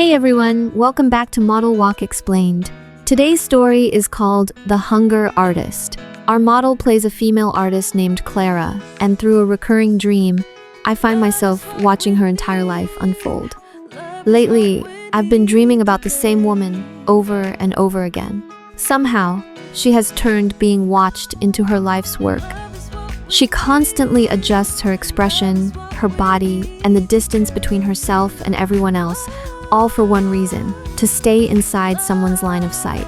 Hey everyone, welcome back to Model Walk Explained. Today's story is called The Hunger Artist. Our model plays a female artist named Clara, and through a recurring dream, I find myself watching her entire life unfold. Lately, I've been dreaming about the same woman over and over again. Somehow, she has turned being watched into her life's work. She constantly adjusts her expression, her body, and the distance between herself and everyone else, all for one reason: to stay inside someone's line of sight.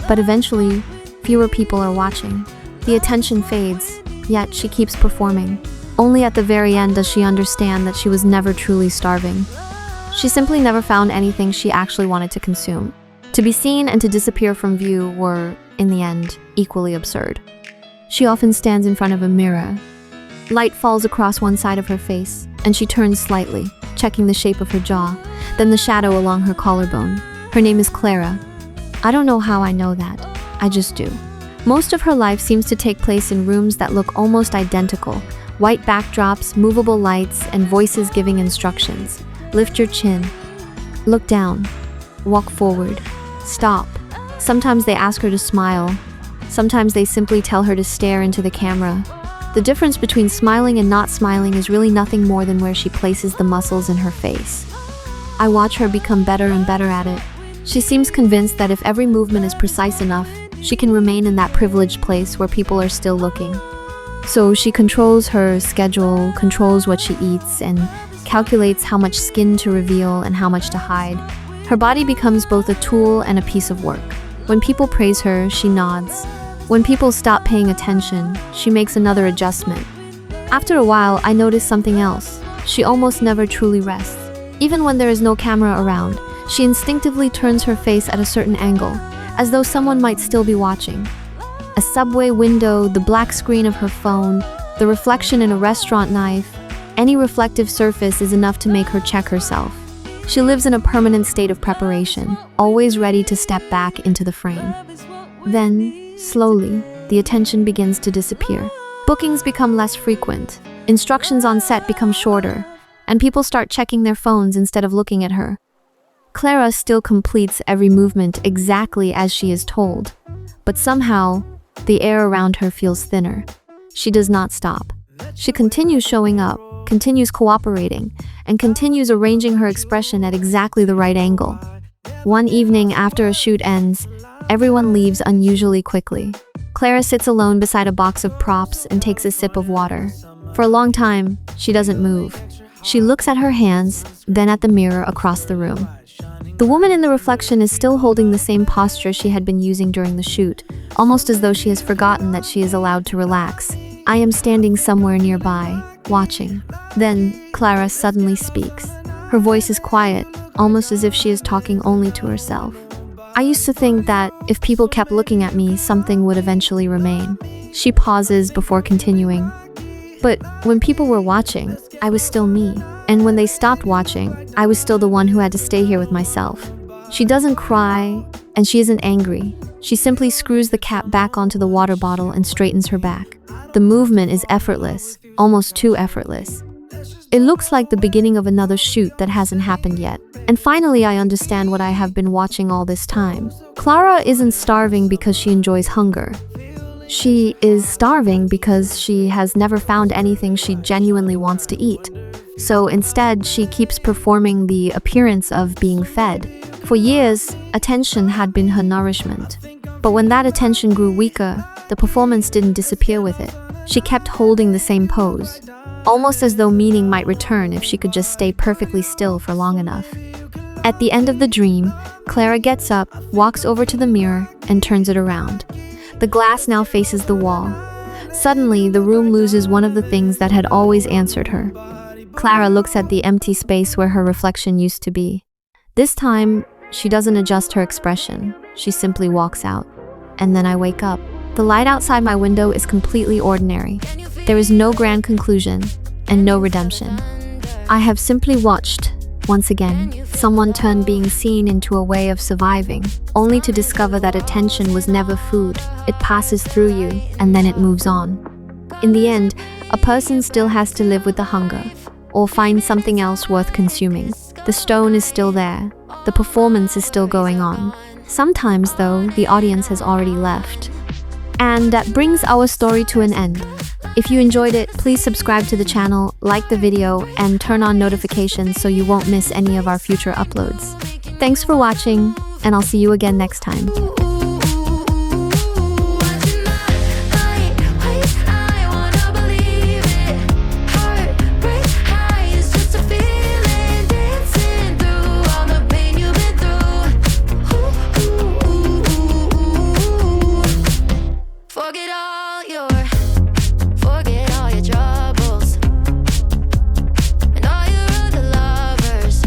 But eventually, fewer people are watching. The attention fades, yet she keeps performing. Only at the very end does she understand that she was never truly starving. She simply never found anything she actually wanted to consume. To be seen and to disappear from view were, in the end, equally absurd. She often stands in front of a mirror. Light falls across one side of her face, and she turns slightly, checking the shape of her jaw, then the shadow along her collarbone. Her name is Clara. I don't know how I know that. I just do. Most of her life seems to take place in rooms that look almost identical. White backdrops, movable lights, and voices giving instructions. Lift your chin. Look down. Walk forward. Stop. Sometimes they ask her to smile. Sometimes they simply tell her to stare into the camera. The difference between smiling and not smiling is really nothing more than where she places the muscles in her face. I watch her become better and better at it. She seems convinced that if every movement is precise enough, she can remain in that privileged place where people are still looking. So she controls her schedule, controls what she eats, and calculates how much skin to reveal and how much to hide. Her body becomes both a tool and a piece of work. When people praise her, she nods. When people stop paying attention, she makes another adjustment. After a while, I notice something else. She almost never truly rests. Even when there is no camera around, she instinctively turns her face at a certain angle, as though someone might still be watching. A subway window, the black screen of her phone, the reflection in a restaurant knife, any reflective surface is enough to make her check herself. She lives in a permanent state of preparation, always ready to step back into the frame. Then, slowly, the attention begins to disappear. Bookings become less frequent, instructions on set become shorter, and people start checking their phones instead of looking at her. Clara still completes every movement exactly as she is told, but somehow, the air around her feels thinner. She does not stop. She continues showing up, continues cooperating, and continues arranging her expression at exactly the right angle. One evening after a shoot ends, everyone leaves unusually quickly. Clara sits alone beside a box of props and takes a sip of water. For a long time, she doesn't move. She looks at her hands, then at the mirror across the room. The woman in the reflection is still holding the same posture she had been using during the shoot, almost as though she has forgotten that she is allowed to relax. I am standing somewhere nearby, watching. Then, Clara suddenly speaks. Her voice is quiet, almost as if she is talking only to herself. I used to think that if people kept looking at me, something would eventually remain. She pauses before continuing. But when people were watching, I was still me. And when they stopped watching, I was still the one who had to stay here with myself. She doesn't cry, and she isn't angry. She simply screws the cap back onto the water bottle and straightens her back. The movement is effortless, almost too effortless. It looks like the beginning of another shoot that hasn't happened yet. And finally, I understand what I have been watching all this time. Clara isn't starving because she enjoys hunger. She is starving because she has never found anything she genuinely wants to eat. So instead, she keeps performing the appearance of being fed. For years, attention had been her nourishment. But when that attention grew weaker, the performance didn't disappear with it. She kept holding the same pose, almost as though meaning might return if she could just stay perfectly still for long enough. At the end of the dream, Clara gets up, walks over to the mirror, and turns it around. The glass now faces the wall. Suddenly, the room loses one of the things that had always answered her. Clara looks at the empty space where her reflection used to be. This time, she doesn't adjust her expression. She simply walks out. And then I wake up. The light outside my window is completely ordinary. There is no grand conclusion and no redemption. I have simply watched, once again, someone turn being seen into a way of surviving, only to discover that attention was never food. It passes through you, and then it moves on. In the end, a person still has to live with the hunger, or find something else worth consuming. The stone is still there. The performance is still going on. Sometimes, though, the audience has already left. And that brings our story to an end. If you enjoyed it, please subscribe to the channel, like the video, and turn on notifications so you won't miss any of our future uploads. Thanks for watching, and I'll see you again next time. Forget all your troubles and all your other lovers.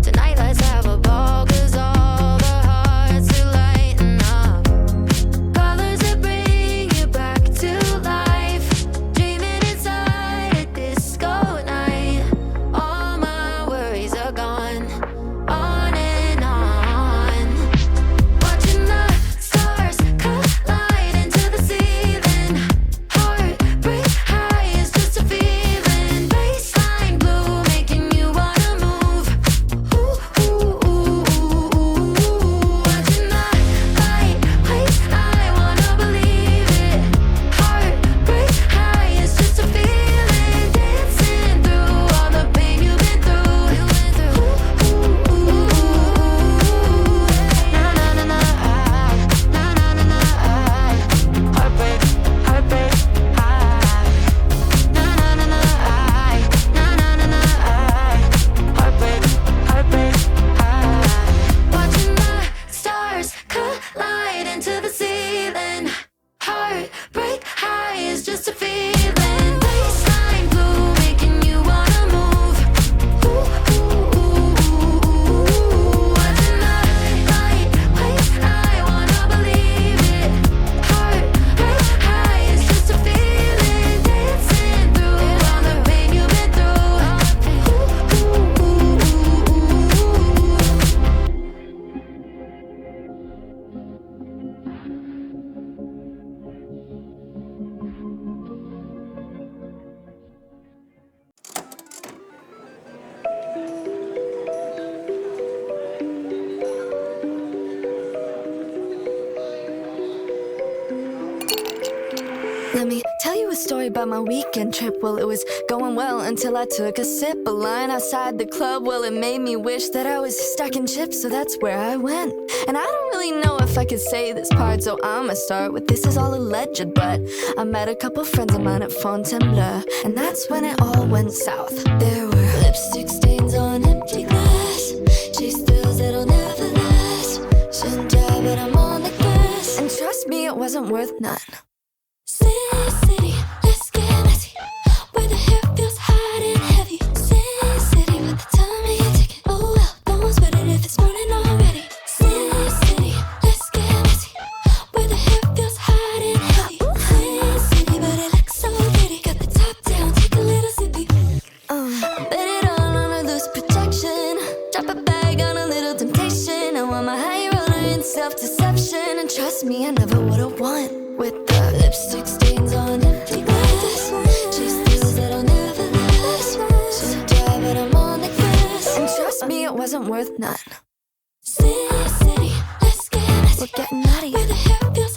Tonight let's have a ball, 'cause all the hearts are lighting up. Colors that bring you back to life, dreaming inside a disco night. All my worries are gone, on and on. Watching the stars collide into the ceiling. Heartbreak high is just a feeling. Baseline blue making you wanna move. Ooh, ooh, ooh, ooh, ooh. Watching the light waves, I wanna believe it. Heartbreak high is just a feeling. Dancing through all the pain you've been through. Ooh, ooh, ooh, ooh. Na na na na, na na na na. Heartbreak, heartbreak high. Na na na na, na na na na. Heartbreak, heartbreak high. Watching the stars collide into the ceiling. Heartbreak high is just a feeling. Baseline blue making you wanna move. Ooh, ooh, ooh, ooh, ooh. Watching the light waves, I wanna believe it. Heartbreak high is just a feeling. Dancing through all the pain you've been through. Ooh, ooh, ooh, Let me tell you a story about my weekend trip. Well, it was going well until I took a sip. A line outside the club, well, it made me wish that I was stacking chips, so that's where I went. And I don't really know if I could say this part, so I'ma start with this is all alleged. But I met a couple friends of mine at Fontainebleau, and that's when it all went south. There were lipstick stains on empty glass, chase thrills that'll never last. Shouldn't drive, but I'm on the gas, and trust me, it wasn't worth none. City, city, let's get messy, where the hair feels hot and heavy. City, city, with the time of your ticket. Oh well, don't sweat it if it's morning already. City, city, let's get messy, where the hair feels hot and heavy. City, city, but it looks so pretty. Got the top down, take a little sippy. Bet it all on a loose projection. Drop a bag on a little temptation. I want my high roller in self-deception, and trust me, I never would've won with the lipstick stains on empty glass. Chase thrills that'll never last. Should drive, but I'm on the gas, and trust me, it wasn't worth none. City, city, let's get messy. We're getting naughty, where the hair feels